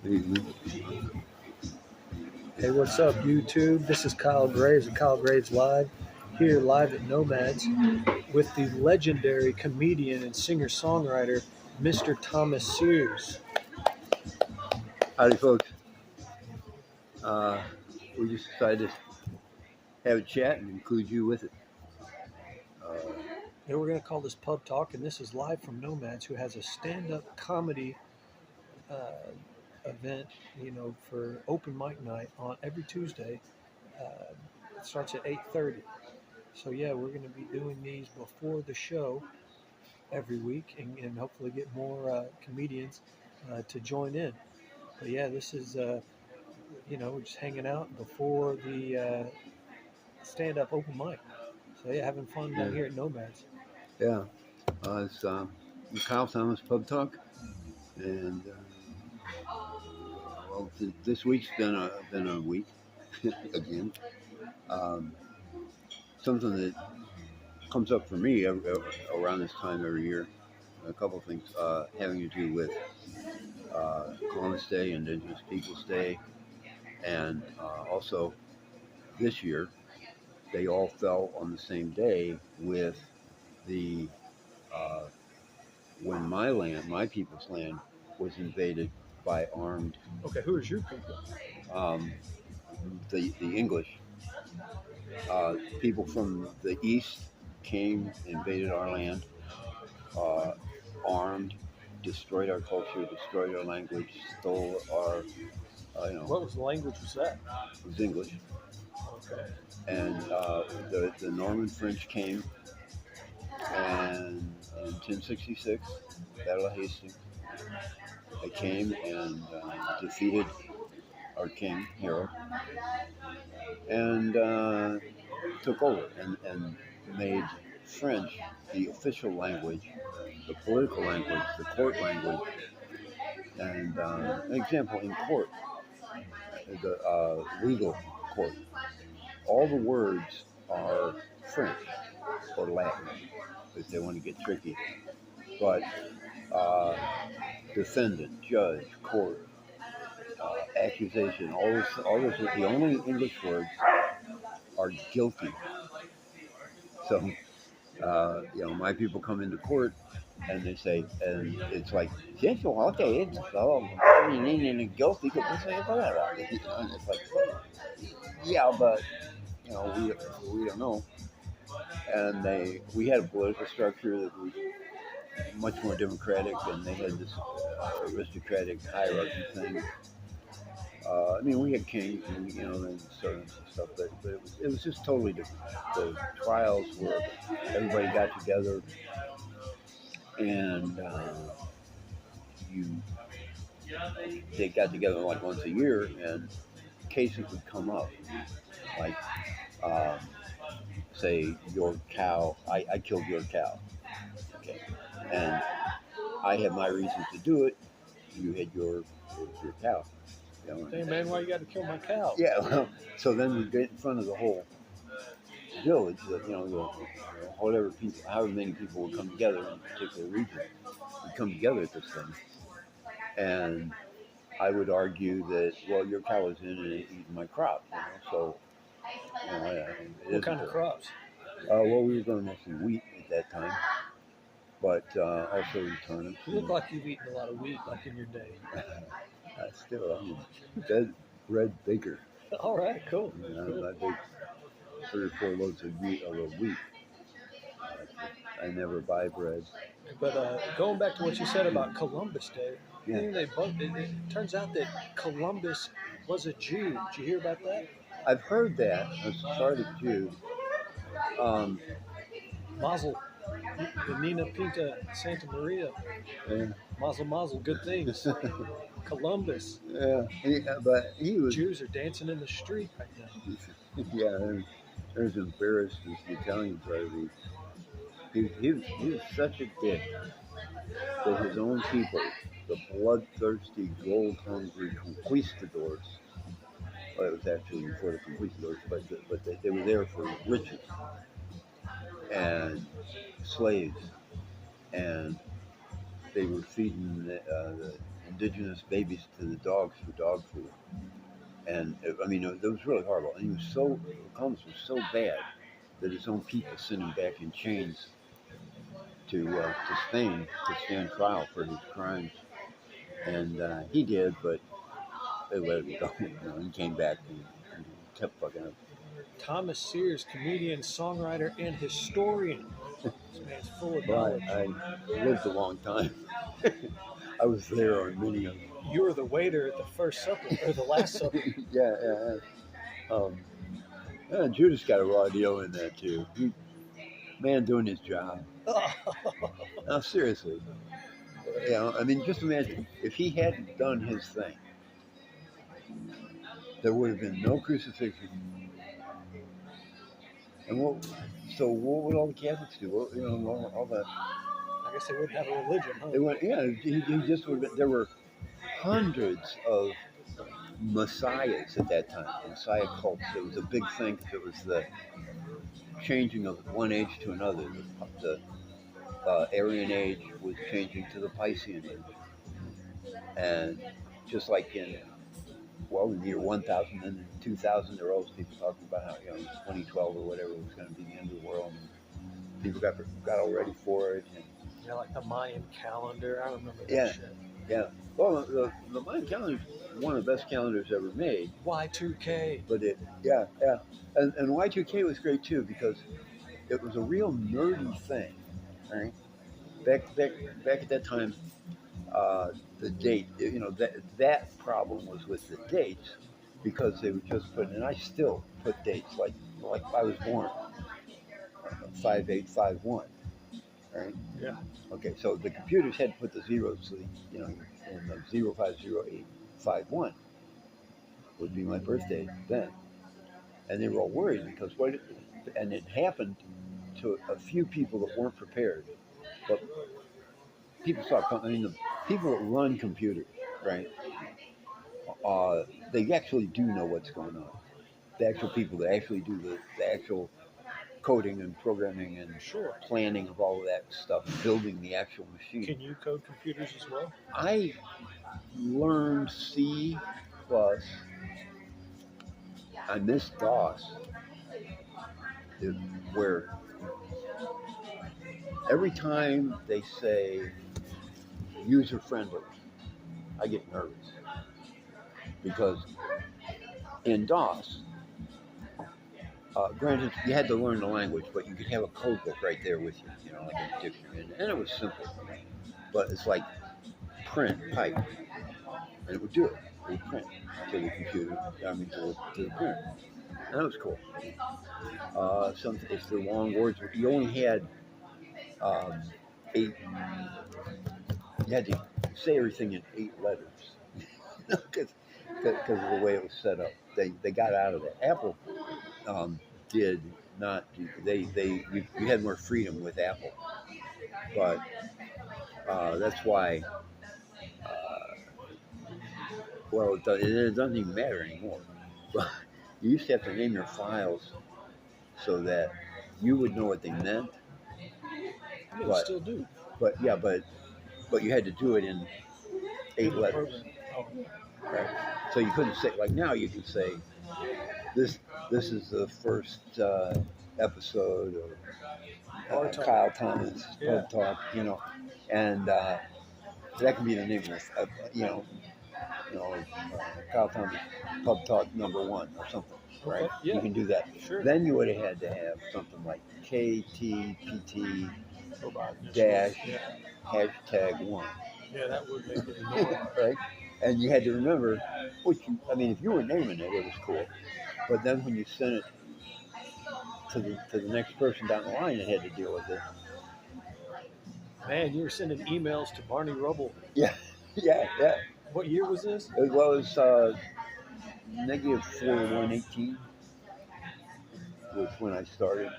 Mhm. Hey, what's up, YouTube? This is Kyle Graves at Kyle Graves Live, here live at Nomads with the legendary comedian and singer-songwriter, Mr. Thomas Sears. Howdy, folks. Uh, we just decided to have a chat and include you with it. Uh, And we're going to call this Pub Talk, and this is live from Nomads, who has a stand-up comedy uh, event, for open mic night on every Tuesday. Uh, it starts at 8:30. So yeah, we're going to be doing these before the show every week and hopefully get more comedians to join in. But yeah, this is, we're just hanging out before the stand up open mic. So yeah, having fun yeah, here at Nomads. yeah. It's Kyle Thomas Pub Talk, and well, this week's been a week again. Um, Something that comes up for me around this time every year. A couple of things having to do with Columbus Day, Indigenous Peoples Day, and also this year they all fell on the same day with the uh, when my people's land, was invaded by armed Okay, who is your people? um, the English. People from the east came, invaded our land, uh, armed, destroyed our culture, destroyed our language, stole our, What was the language was that? it was English. Okay. And the Norman French came, and in 1066, Battle of Hastings, they came and defeated our king, Harold, and took over and made French the official language, the political language, the court language. And an example, in court, the legal court, all the words are French or Latin if they want to get tricky. But uh, defendant, judge, court, accusation, all those, the only English words are guilty. So, my people come into court and they say, and it's like, yes, okay, so, guilty, and it's like, yeah, but, we don't know. And we had a political structure that was much more democratic, and they had this aristocratic hierarchy thing. We had kings and servants and stuff, but it was just totally different. The trials were, everybody got together, and you they got together like once a year, and cases would come up, like um, say your cow, I killed your cow, okay, and I had my reasons to do it. You had your cow. Hey man, why you got to kill my cow? Yeah, well, so then we get in front of the whole village, whatever people, however many people would come together in a particular region, would come together at this thing, and I would argue that, well, your cow is in and eating my crop, so it What isn't kind of fair. crops? Well, we were growing mostly wheat at that time, but also turnips. You look like you've eaten a lot of wheat, like in your day. Still, I'm a bread baker. All right, cool. Cool. I bake 3 or 4 loads of wheat a week. I never buy bread. But going back to what you said about Columbus Day, Yeah. it turns out that Columbus was a Jew. Did you hear about that? I've heard that. A Sephardic Jew. Um, Mazel, the Nina Pinta Santa Maria. yeah. Mazel Mazel, good things. Columbus. Yeah, but he was. Jews are dancing in the street right now. Yeah, they're as embarrassed as the Italians are. He was such a dick that his own people, the bloodthirsty, gold-hungry conquistadors, well, it was actually before the conquistadors, but they were there for riches and slaves, and they were feeding the indigenous babies to the dogs for dog food. And I mean, it was really horrible. And Columbus was so bad that his own people sent him back in chains to Spain to stand trial for his crimes. And he did, but they let him go. He came back and kept fucking up. Thomas Sears, comedian, songwriter, and historian. This man's full of But knowledge. I lived a long time. I was there on many of them. You were the waiter at the first supper, or the last supper. Yeah. Judas got a raw deal in that too. Man doing his job. No, seriously. I mean, just imagine if he hadn't done his thing, there would have been no crucifixion. And so what would all the Catholics do? All that. I guess they wouldn't have a religion, huh? They went, yeah. He just would have been. There were hundreds of messiahs at that time. Messiah cults. It was a big thing because it was the changing of one age to another. The Aryan age was changing to the Piscean age, and just like in the year 1000 and in 2000, there were always people talking about how 2012 or whatever was going to be the end of the world. And people got all ready for it. And, yeah, like the Mayan calendar. I remember that shit. Yeah. Well, the Mayan calendar is one of the best calendars ever made. Y2K. But and Y2K was great too because it was a real nerdy thing, right? Back at that time, the date, that problem was with the dates because they would just put, and I still put dates like I was born 5851, right? Yeah. Okay, so the computers had to put the zeros, so in the 050851 would be my birthday then, and they were all worried because and it happened to a few people that weren't prepared, but people saw. I mean, the people that run computers, right? They actually do know what's going on. The actual people that actually do the actual coding and programming and planning of all of that stuff, building the actual machine. Can you code computers as well? I learned C++. I missed DOS, where every time they say user friendly, I get nervous because in DOS, granted, you had to learn the language, but you could have a code book right there with you, like a dictionary, and it was simple. But it's like print, type, and it would do it. It would print to the computer, to the printer. And that was cool. If the long words, you only had 8, you had to say everything in 8 letters because of the way it was set up. They got out of that. Apple did not do. You had more freedom with Apple, but that's why. It doesn't even matter anymore. But you used to have to name your files so that you would know what they meant. Yeah, but still do. But you had to do it in 8 letters. Oh. Right. So you couldn't say, like now you can say, this is the first episode of Kyle Thomas Pub Talk, and that can be the name of Kyle Thomas Pub Talk #1 or something, right? Okay. Yeah. You can do that. Sure. Then you would have had to have something like KTPT #1. Yeah, that would make it annoying. Right? And you had to remember, if you were naming it, it was cool. But then when you sent it to the next person down the line that had to deal with it. Man, you were sending emails to Barney Rubble. Yeah. What year was this? It was -4118 was when I started.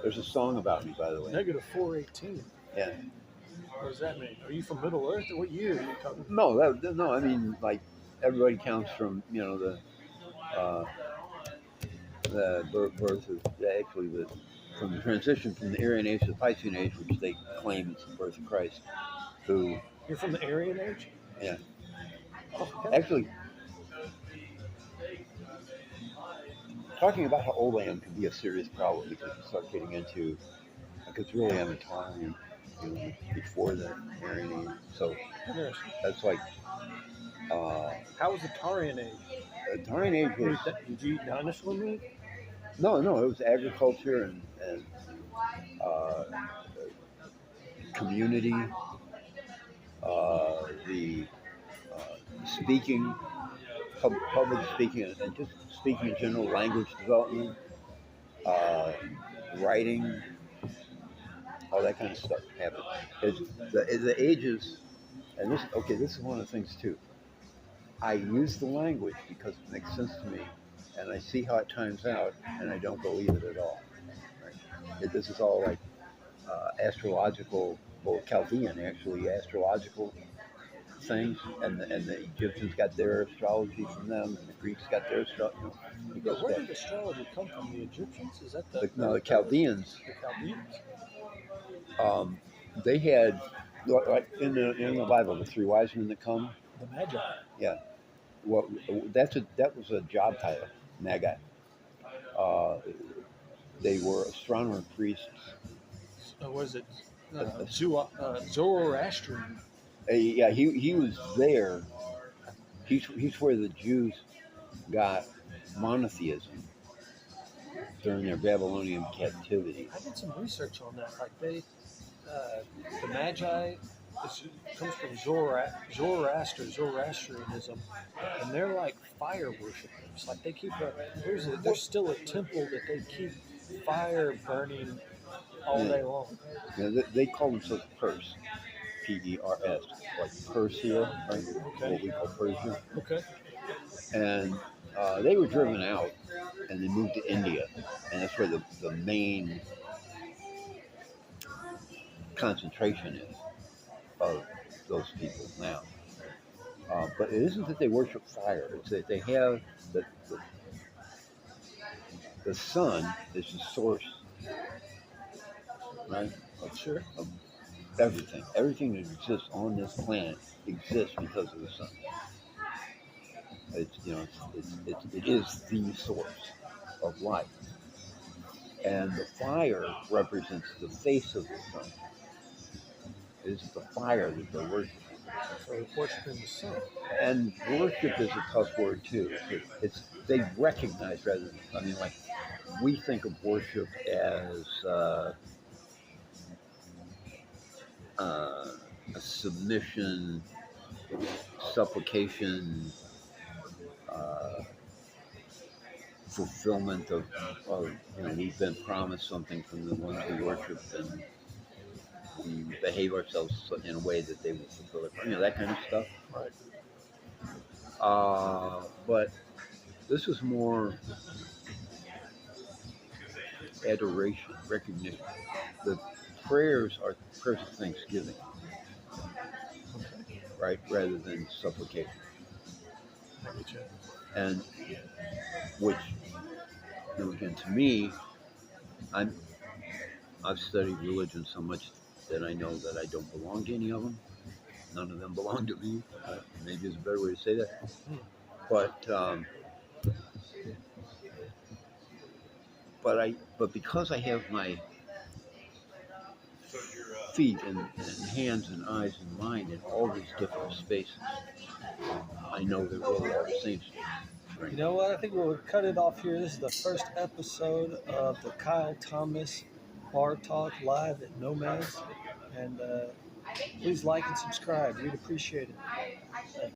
There's a song about me, by the way. -418. Yeah. What does that mean? Are you from Middle Earth? Or what year are you talking? No. I mean, like everybody counts from the birth of from the transition from the Aryan age to the Piscean age, which they claim is the birth of Christ, who You're from the Aryan Age? Yeah. Oh, hell. Actually, talking about how old I am can be a serious problem because you start getting into, because really I'm Italian, before the Aryan Age. So Interesting. that's like, uh, How was the Tarian Age? the Aryan Age was, Did you eat dinosaur meat? no, it was agriculture and uh, community, the speaking, public speaking, and just speaking in general, language development, uh, writing, all that kind of stuff happened. It's the ages, and this is one of the things too. I use the language because it makes sense to me, and I see how it times out, and I don't believe it at all. Right? This is all like astrological, well, Chaldean actually, astrological things, and the Egyptians got their astrology from them, and the Greeks got their astrology. It Yeah, goes where back. did astrology come from? The Egyptians? Is that The Chaldeans, the Chaldeans? um, they had, like in the Bible, the three wise men that come. The Magi. Yeah, well, that was a job title, Magi. Uh, they were astronomer priests. What is it? Uh, Zoroastrian. yeah, he was there. He's where the Jews got monotheism during their Babylonian captivity. I did some research on that. Like the Magi comes from Zoroastrianism, and they're like fire worshippers. Like they keep there's still a temple that they keep fire burning all day long. They call themselves Pers, Pers, like Persia, right? Okay. What we call Persia. Okay. And they were driven out, and they moved to India, and that's where the main concentration is of those people now. But it isn't that they worship fire; it's that they have the sun is the source, right? Sure. Of everything. Everything that exists on this planet exists because of the sun. It is the source of life, and the fire represents the face of the sun. It is the fire that they're worshiping. So worshiping the sun. And worship is a tough word too. They recognize rather than, I mean, like we think of worship as a submission, supplication, uh, fulfillment of we've been promised something from the ones we worship, and we behave ourselves in a way that they will fulfill it. That kind of stuff. Right. But this is more adoration, recognition. The prayers are prayers of thanksgiving, Okay. right, rather than supplication. I get you. And which, again, to me, I've studied religion so much that I know that I don't belong to any of them. None of them belong to me. Maybe is a better way to say that. But because I have my feet and hands and eyes and mind in all these different spaces, I know they're really all the same. You know what? I think we'll cut it off here. This is the first episode of the Kyle Thomas Bar Talk live at Nomads. And please like and subscribe. We'd appreciate it.